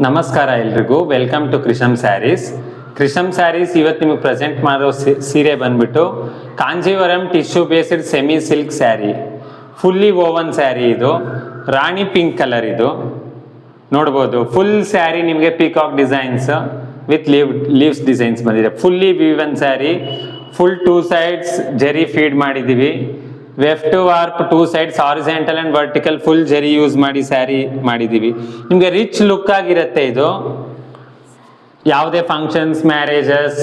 ನಮಸ್ಕಾರ ಎಲ್ರಿಗೂ, welcome to Krisham sarees. Krisham sarees ಇವತ್ತು ನಿಮಗೆ ಪ್ರೆಸೆಂಟ್ ಮಾಡೋ ಸೀರೆ ಬಂದ್ಬಿಟ್ಟು Kanjeevaram tissue based semi silk saree, fully woven saree. ಇದು ರಾಣಿ ಪಿಂಕ್ ಕಲರ್. ಇದು ನೋಡ್ಬೋದು. ಫುಲ್ ಸ್ಯಾರಿ ನಿಮಗೆ peacock designs with leaves designs ಬಂದಿದೆ. Fully woven saree, full 2 sides zari feed ಮಾಡಿದ್ದೀವಿ. Weft to warp 2 sides horizontal and vertical full zari use ಮಾಡಿ ಸ್ಯಾರಿ ಮಾಡಿದ್ದೀವಿ. ನಿಮಗೆ ರಿಚ್ ಲುಕ್ ಆಗಿರುತ್ತೆ. ಇದು ಯಾವುದೇ ಫಂಕ್ಷನ್ಸ್, ಮ್ಯಾರೇಜಸ್,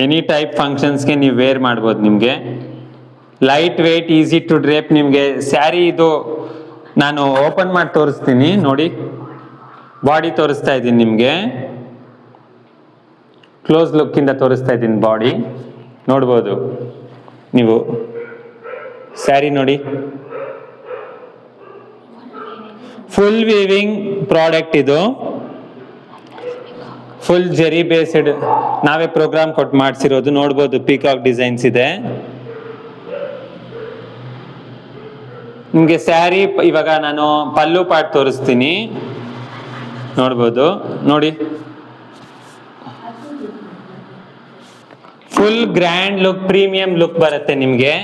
ಎನಿ ಟೈಪ್ ಫಂಕ್ಷನ್ಸ್ಗೆ ನೀವು ವೇರ್ ಮಾಡ್ಬೋದು. ನಿಮಗೆ light weight, easy to drape. ನಿಮಗೆ ಸ್ಯಾರಿ ಇದು ನಾನು ಓಪನ್ ಮಾಡಿ ತೋರಿಸ್ತೀನಿ ನೋಡಿ. ಬಾಡಿ ತೋರಿಸ್ತಾ ಇದ್ದೀನಿ ನಿಮಗೆ, ಕ್ಲೋಸ್ ಲುಕ್ಕಿಂದ ತೋರಿಸ್ತಾ ಇದ್ದೀನಿ. ಬಾಡಿ ನೋಡ್ಬೋದು ನೀವು. ಸ್ಯಾರಿ ನೋಡಿ, ಫುಲ್ ವೀವಿಂಗ್ ಪ್ರಾಡಕ್ಟ್. ಇದು ಫುಲ್ ಜೆರಿ ಬೇಸ್ಡ್ ನಾವೇ ಪ್ರೋಗ್ರಾಮ್ ಕೊಟ್ಟು ಮಾಡಿಸಿರೋದು. ನೋಡ್ಬೋದು ಪೀಕಾಕ್ ಡಿಸೈನ್ಸ್ ಇದೆ ನಿಮಗೆ. ಸ್ಯಾರಿ ಇವಾಗ ನಾನು ಪಲ್ಲು ಪಾರ್ಟ್ ತೋರಿಸ್ತೀನಿ. ನೋಡ್ಬೋದು ನೋಡಿ, full grand look, premium look ಬರುತ್ತೆ ನಿಮಗೆ.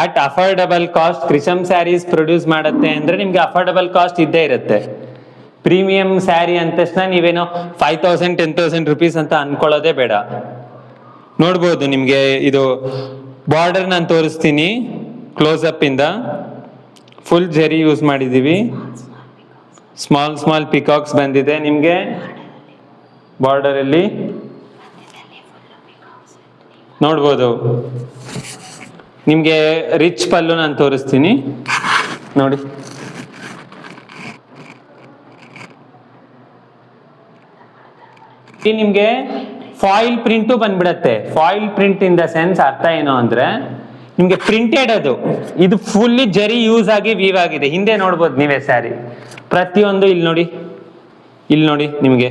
At affordable cost Krisham sarees produce ಮಾಡುತ್ತೆ ಅಂದ್ರೆ ನಿಮ್ಗೆ ಅಫೋರ್ಡಬಲ್ ಕಾಸ್ಟ್ ಇದ್ದೇ ಇರುತ್ತೆ. ಪ್ರೀಮಿಯಂ ಸ್ಯಾರಿ ಅಂದ ತಕ್ಷಣ ನೀವೇನೋ 5,000 10,000 rupees ಅಂತ ಅನ್ಕೊಳ್ಳೋದೇ ಬೇಡ. ನೋಡ್ಬೋದು ನಿಮ್ಗೆ ಇದು ಬಾರ್ಡರ್ ನಾನು ತೋರಿಸ್ತೀನಿ ಕ್ಲೋಸ್ ಅಪ್ ಇಂದ. ಫುಲ್ ಜೆರಿ ಯೂಸ್ ಮಾಡಿದೀವಿ. ಸ್ಮಾಲ್ ಪಿಕಾಕ್ಸ್ ಬಂದಿದೆ ನಿಮ್ಗೆ ಬಾರ್ಡರ್ ಅಲ್ಲಿ. ನೋಡ್ಬೋದು ನಿಮ್ಗೆ ರಿಚ್ ಪಲ್ಲು ನಾನು ತೋರಿಸ್ತೀನಿ ನೋಡಿ. ನಿಮ್ಗೆ ಫಾಯಿಲ್ ಪ್ರಿಂಟು ಬಂದ್ಬಿಡತ್ತೆ. Foil print in the sense ಅರ್ಥ ಏನು ಅಂದ್ರೆ ನಿಮ್ಗೆ ಪ್ರಿಂಟೆಡ್ ಅದು. ಇದು ಫುಲ್ಲಿ ಜರಿ ಯೂಸ್ ಆಗಿ ವೀವ್ ಆಗಿದೆ. ಹಿಂದೆ ನೋಡ್ಬೋದು ನೀವೇ ಸ್ಯಾರಿ ಪ್ರತಿಯೊಂದು. ಇಲ್ಲಿ ನೋಡಿ ನಿಮ್ಗೆ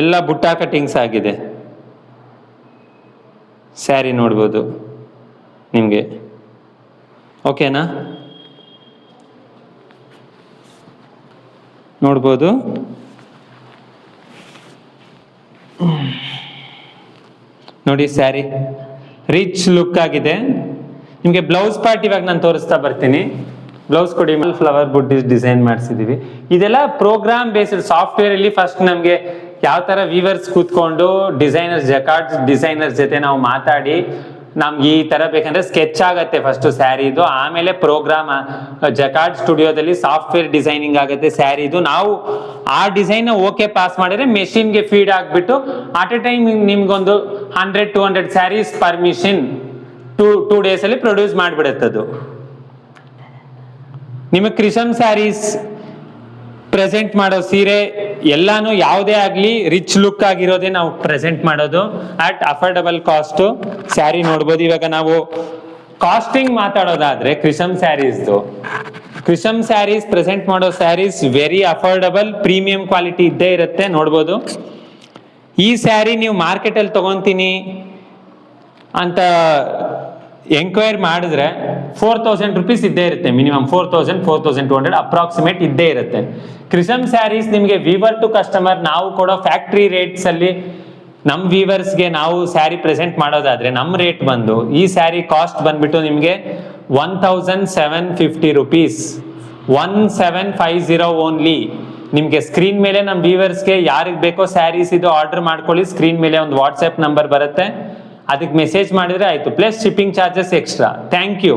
ಎಲ್ಲ ಬುಟ್ಟ ಕಟಿಂಗ್ಸ್ ಆಗಿದೆ. ಸ್ಯಾರಿ ನೋಡ್ಬೋದು ನಿಮಗೆ. ಓಕೆನಾ? ನೋಡ್ಬೋದು ನೋಡಿ ಸ್ಯಾರಿ ರಿಚ್ ಲುಕ್ ಆಗಿದೆ ನಿಮಗೆ. ಬ್ಲೌಸ್ ಪಾರ್ಟ್ ಇವಾಗ ನಾನು ತೋರಿಸ್ತಾ ಬರ್ತೀನಿ. ಬ್ಲೌಸ್ ಕೊಡಿ. ಫ್ಲವರ್ ಬುಟ್ಟಿಸ್ ಡಿಸೈನ್ ಮಾಡಿಸಿದೀವಿ. ಇದೆಲ್ಲ ಪ್ರೋಗ್ರಾಮ್ ಬೇಸ್ಡ್ ಸಾಫ್ಟ್ವೇರ್ ಅಲ್ಲಿ. ಫಸ್ಟ್ ನಮಗೆ ಯಾವ ತರ ವೀವರ್ಸ್ ಕೂತ್ಕೊಂಡು ಡಿಸೈನರ್ಸ್, ಜಕಾರ್ಡ್ ಡಿಸೈನರ್ಸ್ ಜೊತೆ ನಾವು ಮಾತಾಡಿ ನಮ್ಗೆ ಈ ತರ ಬೇಕಂದ್ರೆ ಸ್ಕೆಚ್ ಆಗತ್ತೆ ಫಸ್ಟ್ ಸ್ಯಾರಿದು. ಆಮೇಲೆ ಪ್ರೋಗ್ರಾಮ್ ಜಕಾರ್ಡ್ ಸ್ಟುಡಿಯೋದಲ್ಲಿ ಸಾಫ್ಟ್ವೇರ್ ಡಿಸೈನಿಂಗ್ ಆಗುತ್ತೆ ಸ್ಯಾರಿದು. ನಾವು ಆ ಡಿಸೈನ್ ಓಕೆ ಪಾಸ್ ಮಾಡಿದ್ರೆ ಮೆಷಿನ್ಗೆ ಫೀಡ್ ಆಗ್ಬಿಟ್ಟು ಅಟ್ ಎ ಟೈಮ್ ನಿಮ್ಗೊಂದು 100-200 ಸ್ಯಾರೀಸ್ ಪರ್ ಮಿಷಿನ್ 2 days ಅಲ್ಲಿ ಪ್ರೊಡ್ಯೂಸ್ ಮಾಡಿಬಿಡುತ್ತದು. ನಿಮಗೆ ಕ್ರಿಶಮ್ ಸ್ಯಾರೀಸ್ ಪ್ರೆಸೆಂಟ್ ಮಾಡೋ ಸೀರೆ ಎಲ್ಲಾನು ಯಾವುದೇ ಆಗ್ಲಿ ರಿಚ್ ಲುಕ್ ಆಗಿರೋದೇ ನಾವು ಪ್ರೆಸೆಂಟ್ ಮಾಡೋದು ಅಟ್ ಅಫೋರ್ಡಬಲ್ ಕಾಸ್ಟ್. ಸ್ಯಾರಿ ನೋಡ್ಬೋದು. ಇವಾಗ ನಾವು ಕಾಸ್ಟಿಂಗ್ ಮಾತಾಡೋದಾದ್ರೆ ಕ್ರಿಶಮ್ ಸ್ಯಾರೀಸ್ ಪ್ರೆಸೆಂಟ್ ಮಾಡೋ sarees very affordable, premium quality ಇದ್ದೇ ಇರುತ್ತೆ. ನೋಡ್ಬೋದು ಈ ಸ್ಯಾರಿ ನೀವು ಮಾರ್ಕೆಟ್ ಅಲ್ಲಿ ತಗೊಂತೀನಿ ಅಂತ ಎಂಕ್ವೈರಿ ಮಾಡಿದ್ರೆ 4,000 rupees ಇದ್ದೇ ಇರುತ್ತೆ. ಮಿನಿಮಮ್ 4,000-4,200 ಅಪ್ರಾಕ್ಸಿಮೇಟ್ ಇದ್ದೇ ಇರುತ್ತೆ. ಕ್ರಿಶಮ್ ಸ್ಯಾರೀಸ್ ನಿಮಗೆ ವೀವರ್ ಟು ಕಸ್ಟಮರ್ ನಾವು ಕೊಡೋ ಫ್ಯಾಕ್ಟ್ರಿ ರೇಟ್ಸ್ ಅಲ್ಲಿ ನಮ್ಮ ವೀವರ್ಸ್ಗೆ ನಾವು ಸ್ಯಾರಿ ಪ್ರೆಸೆಂಟ್ ಮಾಡೋದಾದ್ರೆ ನಮ್ಮ ರೇಟ್ ಬಂದು ಈ ಸ್ಯಾರಿ ಕಾಸ್ಟ್ ಬಂದ್ಬಿಟ್ಟು ನಿಮಗೆ 1,750 rupees, 1,750 ಓನ್ಲಿ. ನಿಮಗೆ ಸ್ಕ್ರೀನ್ ಮೇಲೆ ನಮ್ಮ ವೀವರ್ಸ್ಗೆ ಯಾರಿಗೆ ಬೇಕೋ ಸ್ಯಾರೀಸ್ ಇದು ಆರ್ಡರ್ ಮಾಡ್ಕೊಳ್ಳಿ. ಸ್ಕ್ರೀನ್ ಮೇಲೆ ಒಂದು ವಾಟ್ಸ್ಆ್ಯಪ್ ನಂಬರ್ ಬರುತ್ತೆ, ಅದಕ್ಕೆ ಮೆಸೇಜ್ ಮಾಡಿದ್ರೆ ಆಯ್ತು. Plus shipping charges extra. Thank you.